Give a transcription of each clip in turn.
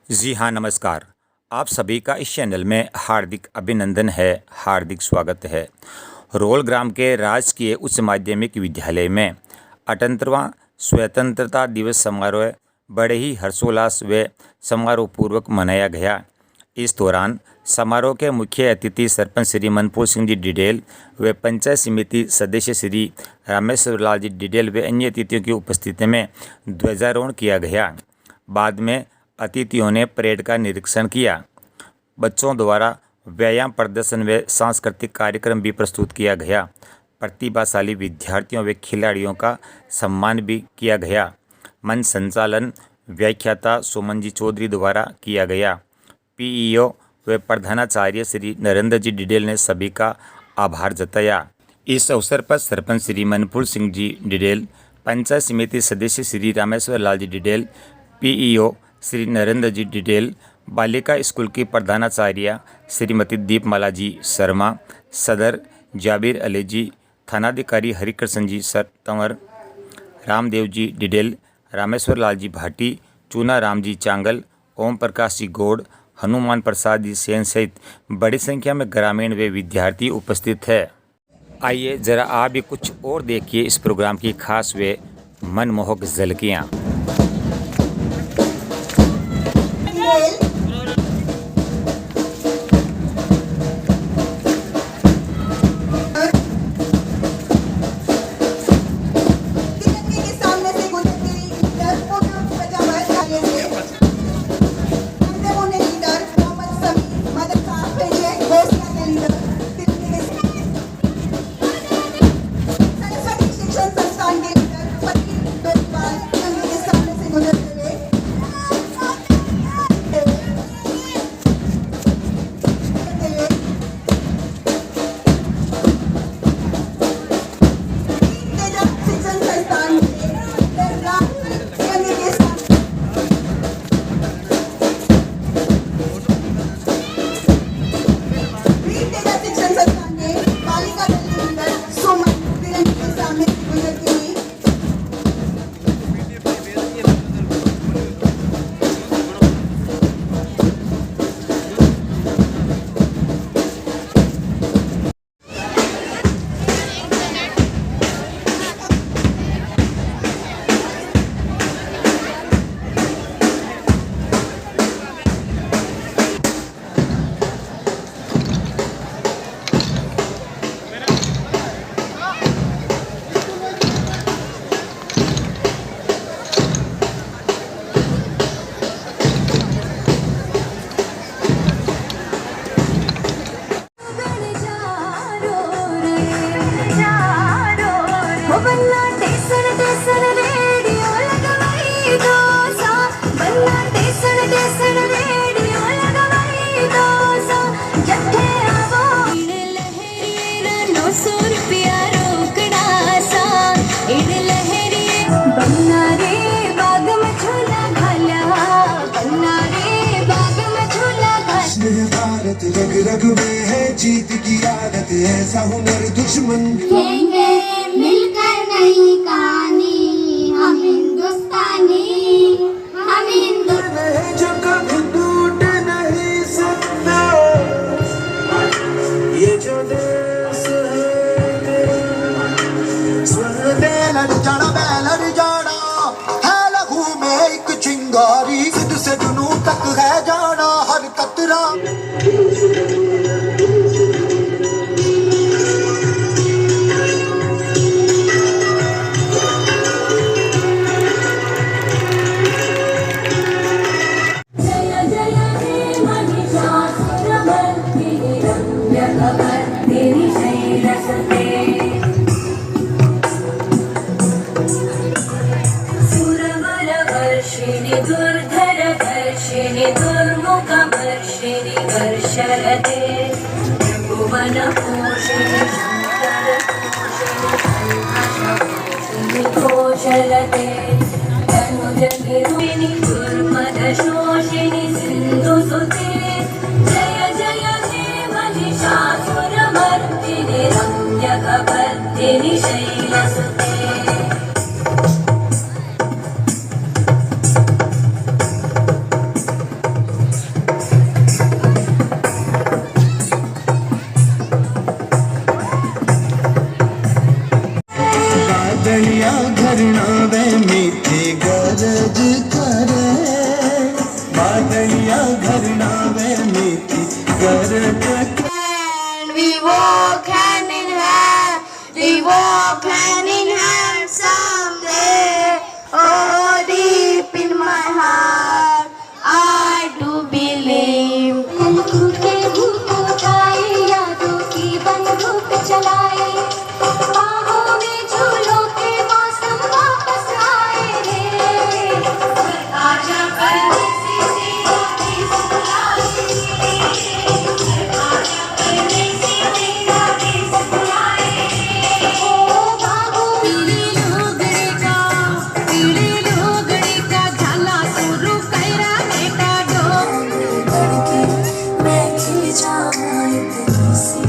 जी हाँ, नमस्कार। आप सभी का इस चैनल में हार्दिक अभिनंदन है, हार्दिक स्वागत है। रोल ग्राम के राजकीय उच्च माध्यमिक विद्यालय में 78वां स्वतंत्रता दिवस समारोह बड़े ही हर्षोल्लास व समारोहपूर्वक मनाया गया। इस दौरान समारोह के मुख्य अतिथि सरपंच श्री मनपुर सिंह जी डिडेल व पंचायत समिति सदस्य श्री रामेश्वर लाल जी डिडेल व अन्य अतिथियों की उपस्थिति में ध्वजारोहण किया गया। बाद में अतिथियों ने परेड का निरीक्षण किया। बच्चों द्वारा व्यायाम प्रदर्शन व सांस्कृतिक कार्यक्रम भी प्रस्तुत किया गया। प्रतिभाशाली विद्यार्थियों व खिलाड़ियों का सम्मान भी किया गया। मंच संचालन व्याख्याता सुमन जी चौधरी द्वारा किया गया। पीईओ व प्रधानाचार्य श्री नरेंद्र जी डिडेल ने सभी का आभार जताया। इस अवसर पर सरपंच श्री मनपुर सिंह जी डिडेल, पंचायत समिति सदस्य श्री रामेश्वर लाल जी डिडेल, पीईओ श्री नरेंद्र जी डिडेल, बालिका स्कूल की प्रधानाचार्य श्रीमती दीपमाला जी शर्मा, सदर जाबिर अली जी, थानाधिकारी हरिकृष्ण जी तंवर, रामदेव जी डिडेल, रामेश्वर लाल जी भाटी, चूना राम जी चांगल, ओम प्रकाश जी गौड़, हनुमान प्रसाद जी सेन सहित बड़ी संख्या में ग्रामीण व विद्यार्थी उपस्थित है। आइए जरा आप भी कुछ और देखिए इस प्रोग्राम की खास व मनमोहक झलकियाँ। रग रग में है जीत की आदत, ऐसा हुनर दुश्मन खेलेंगे मिलकर नई कहानी। हम हिंदुस्तानी, हम हिंदू जो कभी टूट नहीं सकता। ये जो देश है स्वर दे लड़ जाना है लहू में एक चिंगारी। सिद्ध से जुनू तक है जाना हर कतरा। धरना वे नीति करत We walk hand in hand, we walk hand in hand someday. Oh, deep in my heart, I do believe. दिल के भूत उठाए, यादों की बंदूक चलाए, बाहों में झूलों के मौसम वापस आए रे। आजा परदेसी तेरा देश बुलाए, आजा परदेसी तेरा देश बुलाए। ओ बाबू पीले लोगड़े का झाला सुरू कैरा बेटा मैं खिल जाऊं इतनी सी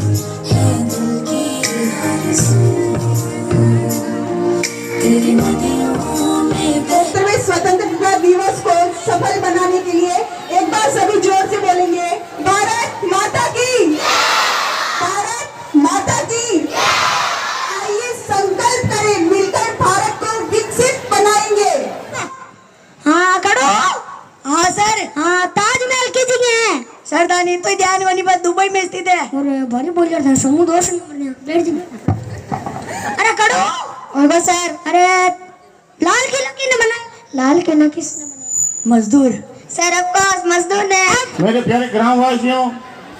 है दिल की आरज़ू तेरी नदियों में बह स्वतंत्रता दिवस को सफल बनाने के लिए एक बार सभी जोर से बोलेंगे, भारत माता की, भारत माता की। आइए संकल्प करें, मिलकर भारत को विकसित बनाएंगे। हाँ करो। हाँ सर, हाँ ताजमहल की जगह है सरदानी तो ध्यान वाली बात दुबई में स्थित है। अरे भारी बोल रहा था समूह दोष बैठ जी। अरे करो। और सर, अरे लाल किला किसने बनाया? लाल किला किसने बनाया? मजदूर सर, ऑफ कोर्स मजदूर ने। मेरे प्यारे ग्रामवासियों,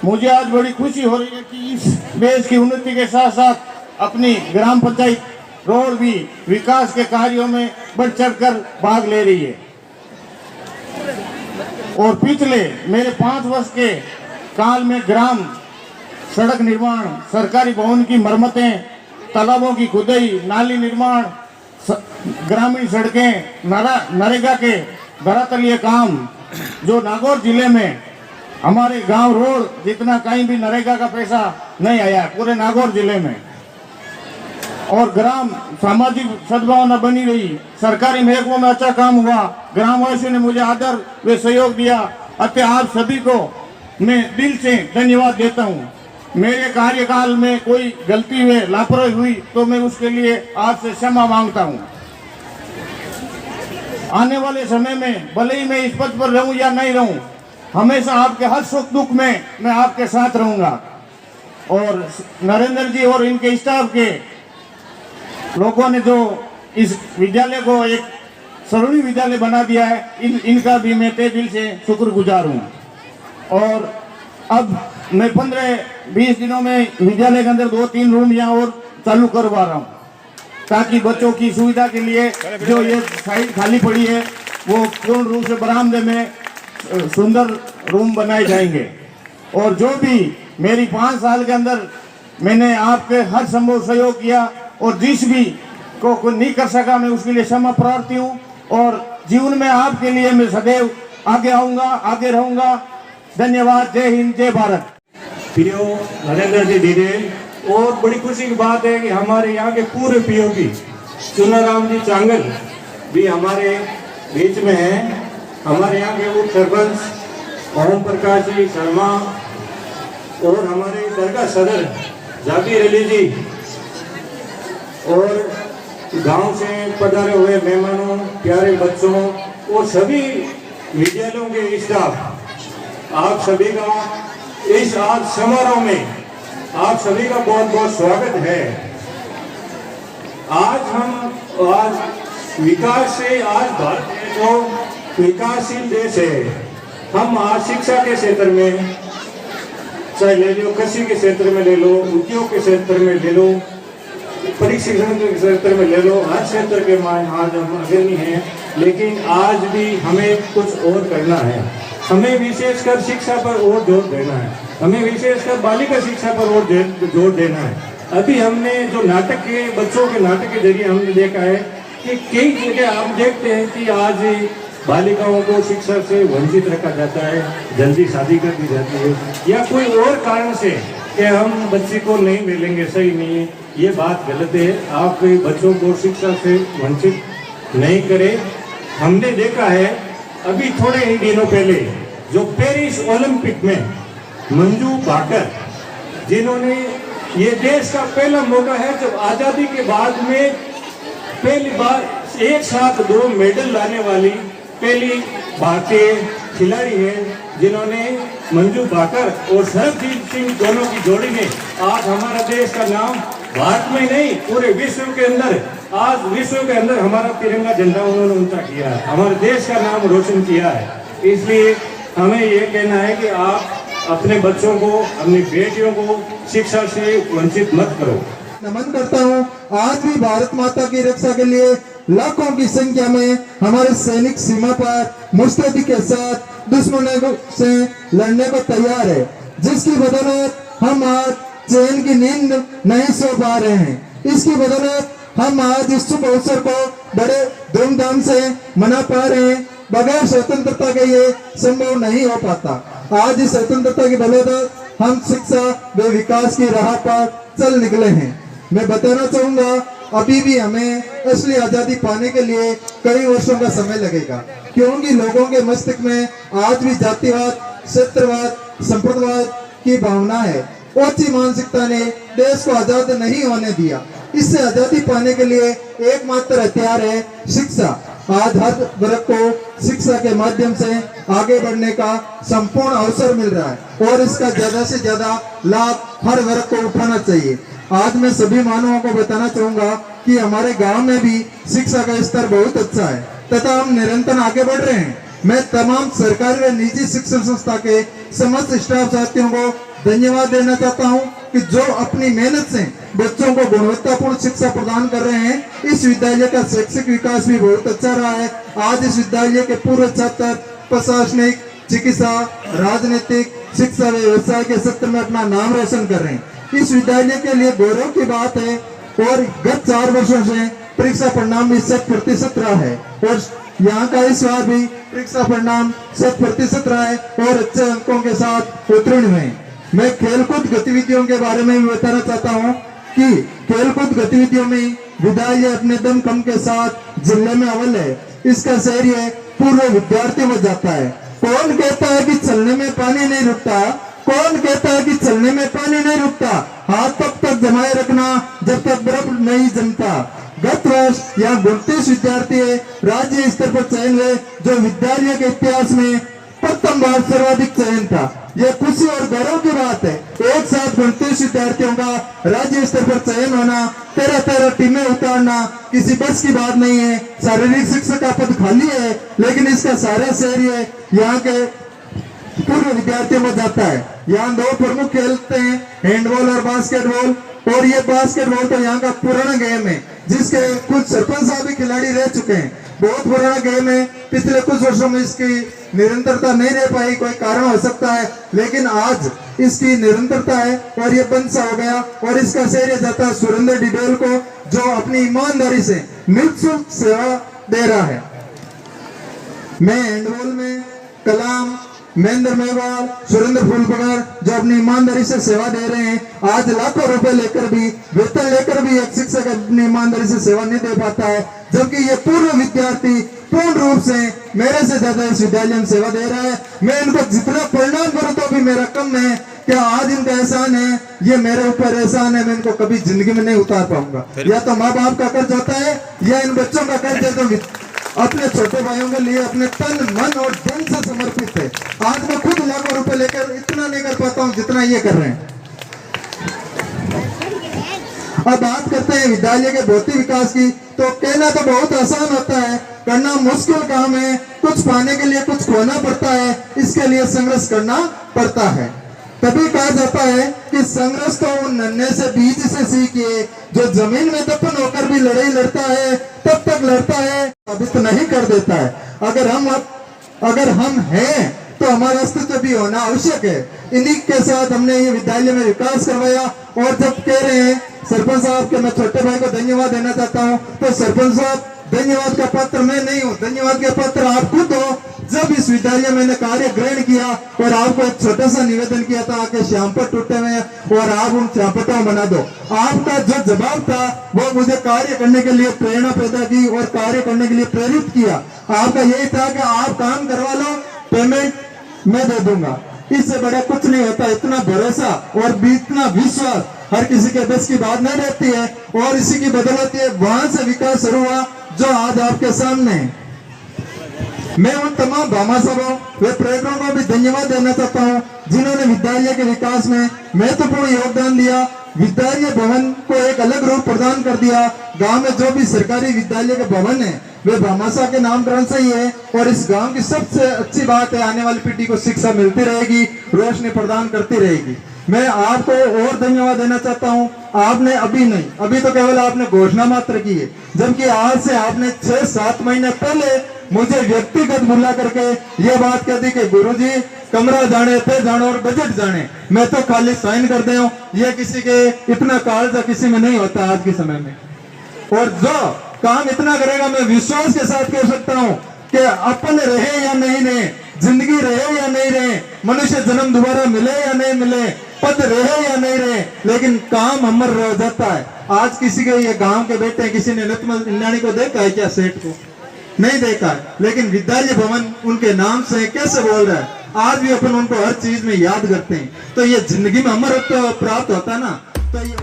मुझे आज बड़ी खुशी हो रही है कि इस देश की उन्नति के साथ साथ अपनी ग्राम पंचायत रोड भी विकास के कार्यों में बढ़ चढ़कर भाग ले रही है। और पिछले मेरे 5 वर्ष के काल में ग्राम सड़क निर्माण, सरकारी भवन की मरम्मतें, तालाबों की खुदाई, नाली निर्माण, ग्रामीण सड़कें, नरेगा के धरातलीय काम, जो नागौर जिले में हमारे गांव रोड जितना कहीं भी नरेगा का पैसा नहीं आया पूरे नागौर जिले में। और ग्राम सामाजिक सद्भावना बनी रही, सरकारी महकमों में अच्छा काम हुआ, ग्रामवासियों ने मुझे आदर व सहयोग दिया। अतः आप सभी को मैं दिल से धन्यवाद देता हूँ। मेरे कार्यकाल में कोई गलती हुई, लापरवाही हुई तो मैं उसके लिए आपसे क्षमा मांगता हूँ। आने वाले समय में भले ही मैं इस पद पर रहूं या नहीं रहूं, हमेशा आपके हर सुख दुख में मैं आपके साथ रहूंगा। और नरेंद्र जी और इनके स्टाफ के लोगों ने जो इस विद्यालय को एक सरोनी विद्यालय बना दिया है, इनका भी मैं तहे दिल से शुक्रगुजार हूँ। और अब मैं 15-20 दिनों में विद्यालय के अंदर 2-3 रूम यहाँ और चालू करवा रहा हूँ, ताकि बच्चों की सुविधा के लिए जो ये साइड खाली पड़ी है वो पूर्ण रूप से बरामदे में सुंदर रूम बनाए जाएंगे। और जो भी मेरी 5 साल के अंदर मैंने आपके हर संभव सहयोग किया और जिस भी को नहीं कर सका मैं उसके लिए क्षमा प्रार्थी हूँ। और जीवन में आपके लिए मैं सदैव आगे आऊँगा, आगे रहूँगा। धन्यवाद। जय हिंद, जय भारत। पीओ नरेंद्र जी धीरे। और बड़ी खुशी की बात है कि हमारे यहाँ के पूरे पीओ की चुनाराम जी चांगल भी हमारे बीच में हैं। हमारे यहाँ के उप सरपंच ओम प्रकाश जी शर्मा और हमारे दरगाह सदर जाकिर अली जी और गांव से पधारे हुए मेहमानों, प्यारे बच्चों और सभी विद्यालयों के स्टाफ, आप सभी का इस आज समारोह में आप सभी का बहुत बहुत स्वागत है। आज विकास से, आज भारत जो विकासशील देश है, हम आज शिक्षा के क्षेत्र में चाहे ले लो, कृषि के क्षेत्र में ले लो, उद्योग के क्षेत्र में ले लो, परिशिक्षण के क्षेत्र में ले लो, हर क्षेत्र के मान आज हम अग्रणी हैं। लेकिन आज भी हमें कुछ और करना है। हमें विशेषकर शिक्षा पर और जोर देना है, हमें विशेषकर बालिका शिक्षा पर और जोर देना है। अभी हमने जो नाटक के बच्चों के नाटक के जरिए हमने देखा है कि कई जगह आप देखते हैं कि आज बालिकाओं को शिक्षा से वंचित रखा जाता है, जल्दी शादी कर दी जाती है, या कोई और कारण से कि हम बच्चे को नहीं मिलेंगे, सही नहीं है, ये बात गलत है। आप बच्चों को शिक्षा से वंचित नहीं करें। हमने देखा है अभी थोड़े ही दिनों पहले जो पेरिस ओलंपिक में मंजू भाकर, जिन्होंने ये देश का पहला मौका है जब आज़ादी के बाद में पहली बार एक साथ 2 मेडल लाने वाली पहली भारतीय खिलाड़ी हैं जिन्होंने मंजू भाकर और सरबजीत सिंह दोनों की जोड़ी ने आज हमारा देश का नाम भारत में नहीं पूरे विश्व के अंदर, आज विश्व के अंदर हमारा तिरंगा झंडा उन्होंने ऊंचा किया है, हमारे देश का नाम रोशन किया है। इसलिए हमें ये कहना है कि आप अपने बच्चों को, अपनी बेटियों को शिक्षा से वंचित मत करो। नमन करता हूँ। आज भी भारत माता की रक्षा के लिए लाखों की संख्या में हमारे सैनिक सीमा पर मुस्तैदी के साथ दुश्मनों से लड़ने को तैयार है, जिसकी बदौलत हम आज चैन की नींद नहीं सो पा रहे हैं। इसकी बदौलत हम आज इस शुभ अवसर को बड़े धूमधाम से मना पा रहे हैं। बगैर स्वतंत्रता के ये संभव नहीं हो पाता। आज इस स्वतंत्रता की बदौलत हम शिक्षा व विकास की राह पर चल निकले हैं। मैं बताना चाहूंगा, अभी भी हमें असली आजादी पाने के लिए कई वर्षों का समय लगेगा, क्योंकि लोगों के मस्तिष्क में आज भी जातिवाद, क्षेत्रवाद, संप्रदायवाद की भावना है। ओछी मानसिकता ने देश को आजाद नहीं होने दिया। इससे आजादी पाने के लिए एकमात्र हथियार है शिक्षा। आज हर वर्ग को शिक्षा के माध्यम से आगे बढ़ने का संपूर्ण अवसर मिल रहा है और इसका ज्यादा से ज्यादा लाभ हर वर्ग को उठाना चाहिए। आज मैं सभी मानवों को बताना चाहूंगा कि हमारे गांव में भी शिक्षा का स्तर बहुत अच्छा है तथा हम निरंतर आगे बढ़ रहे हैं। मैं तमाम सरकारी व निजी शिक्षण संस्था के समस्त स्टाफ साथियों को धन्यवाद देना चाहता हूं कि जो अपनी मेहनत से बच्चों को गुणवत्तापूर्ण शिक्षा प्रदान कर रहे हैं। इस विद्यालय का शैक्षिक विकास भी बहुत अच्छा रहा है। आज इस विद्यालय के पूर्व छात्र प्रशासनिक, चिकित्सा, राजनीतिक, शिक्षा व व्यवसाय के क्षेत्र में अपना नाम रोशन कर रहे हैं। इस विद्यालय के लिए गौरव की बात है और गत 4 वर्षों से परीक्षा परिणाम भी 100% रहा है और यहाँ का इस बार भी परीक्षा परिणाम 100% रहा है और अच्छे अंकों के साथ उत्तीर्ण हुए। मैं खेलकूद गतिविधियों के बारे में भी बताना चाहता हूँ कि खेलकूद गतिविधियों में विद्यालय अपने दमखम के साथ जिले में अव्वल है। इसका श्रेय पूर्व विद्यार्थी में जाता है। कौन कहता है कि चलने में पानी नहीं रुकता? कौन कहता है कि चलने में पानी नहीं रुकता? हाथ तक जमाए रखना जब तक बर्फ नहीं जमता। गत वर्ष यहाँ 32 विद्यार्थी राज्य स्तर पर चयन हुए, जो विद्यालय के इतिहास में प्रथम बार सर्वाधिक चयन था। यह खुशी और गौरव की बात है। एक साथ 32 विद्यार्थियों का राज्य स्तर पर चयन होना, 13 टीमें उतारना किसी बस की बात नहीं है। शारीरिक शिक्षा का पद खाली है, लेकिन इसका सारा श्रेय यहाँ के पूर्व विद्यार्थियों में जाता है। यहाँ 2 प्रमुख खेलते हैं, हैंडबॉल और बास्केटबॉल। और ये बास्केटबॉल तो यहाँ का पुराना गेम है, जिसके कुछ सरपंच साहब भी खिलाड़ी रह चुके हैं। बहुत पुराना गेम है। पिछले कुछ वर्षों में इसकी निरंतरता नहीं रह पाई, कोई कारण हो सकता है, लेकिन आज इसकी निरंतरता है और ये बंद सा हो गया। और इसका श्रेय जाता है सुरेंद्र डिडेल को, जो अपनी ईमानदारी से निःशुल्क सेवा दे रहा है। मैं हैंडबॉल में कलाम, महेंद्र मेवाल, सुरेंद्र फूलपगार जो अपनी ईमानदारी से सेवा दे रहे हैं। आज लाखों रुपए लेकर भी, वेतन लेकर भी एक शिक्षक अपनी ईमानदारी से सेवा नहीं दे पाता है, जबकि ये पूर्व विद्यार्थी पूर्ण रूप से मेरे से ज्यादा इस विद्यालय में सेवा दे रहा है। मैं इनको जितना परिणाम करूं तो भी मेरा कम है। क्या आज इनका एहसान है? ये मेरे ऊपर एहसान है, मैं इनको कभी जिंदगी में नहीं उतार पाऊंगा। या तो माँ बाप का कर्ज होता है या इन बच्चों का कर्ज है, तो अपने छोटे भाइयों के लिए अपने तन, मन और धन से समर्पित है। आज मैं खुद लाखों रुपए लेकर इतना नहीं कर पाता हूँ जितना ये कर रहे हैं। अब बात करते हैं विद्यालय के भौतिक विकास की, तो कहना तो बहुत आसान होता है, करना मुश्किल काम है। कुछ पाने के लिए कुछ खोना पड़ता है, इसके लिए संघर्ष करना पड़ता है। तभी कहा जाता है कि संघर्ष तो उन नन्हे से बीज से सीखिए, जो जमीन में दफन होकर भी लड़ाई लड़ता है, तब तक लड़ता है, साबित नहीं कर देता है। अगर हम हैं तो हमारा अस्तित्व भी होना आवश्यक है। इन्हीं के साथ हमने ये विद्यालय में विकास करवाया। और जब कह रहे हैं सरपंच साहब के मैं छोटे भाई को धन्यवाद देना चाहता हूँ, तो सरपंच साहब धन्यवाद का पात्र मैं नहीं हूँ, धन्यवाद के पात्र आप खुद हो। जब इस विद्यालय मैंने कार्य ग्रहण किया और आपको एक छोटा सा निवेदन किया था कि श्यामपट टूटे हुए हैं और आप उन श्यामपटों बना दो, आपका जो जवाब था वो मुझे कार्य करने के लिए प्रेरणा पैदा की और कार्य करने के लिए प्रेरित किया। आपका यही था कि आप काम करवा लो, पेमेंट मैं दे दूंगा। इससे बड़ा कुछ नहीं होता। इतना भरोसा और इतना विश्वास हर किसी के बस की बात नहीं रहती है, और इसी की बदौलत ये वहां से विकास शुरू हुआ जो आज आपके सामने है। मैं उन तमाम भामाशाहों व प्रेरकों को भी धन्यवाद देना चाहता हूँ जिन्होंने विद्यालय के विकास में महत्वपूर्ण योगदान दिया। विद्यालय भवन को एक अलग रूप प्रदान कर दिया। गांव में जो भी सरकारी विद्यालय के भवन है वे भामाशाह के नामकरण से ही है और इस गांव की सबसे अच्छी बात है आने वाली पीढ़ी को शिक्षा मिलती रहेगी, रोशनी प्रदान करती रहेगी। मैं आपको और धन्यवाद देना चाहता हूं। आपने अभी नहीं, अभी तो केवल आपने घोषणा मात्र की है, जबकि आज से आपने 6-7 महीने पहले मुझे व्यक्तिगत बुला करके ये बात कह दी कि गुरुजी कमरा जाने पे जानो और बजट जाने, मैं तो खाली साइन कर दे हूं। ये किसी के इतना कालजा किसी में नहीं होता आज के समय में। और जो काम इतना करेगा मैं विश्वास के साथ कह सकता हूं कि अपन रहे या नहीं रहे, जिंदगी रहे या नहीं रहे, मनुष्य जन्म दोबारा मिले या नहीं मिले, पद रहे या नहीं रहे, लेकिन काम अमर रह जाता है। आज किसी के ये गांव के बेटे किसी ने नतमल इंद्राणी को देखा है क्या? सेठ को नहीं देखा है, लेकिन विद्यालय भवन उनके नाम से कैसे बोल रहा है। आज भी अपन उनको हर चीज में याद करते हैं, तो ये जिंदगी में अमरत्व प्राप्त होता है ना, तो ये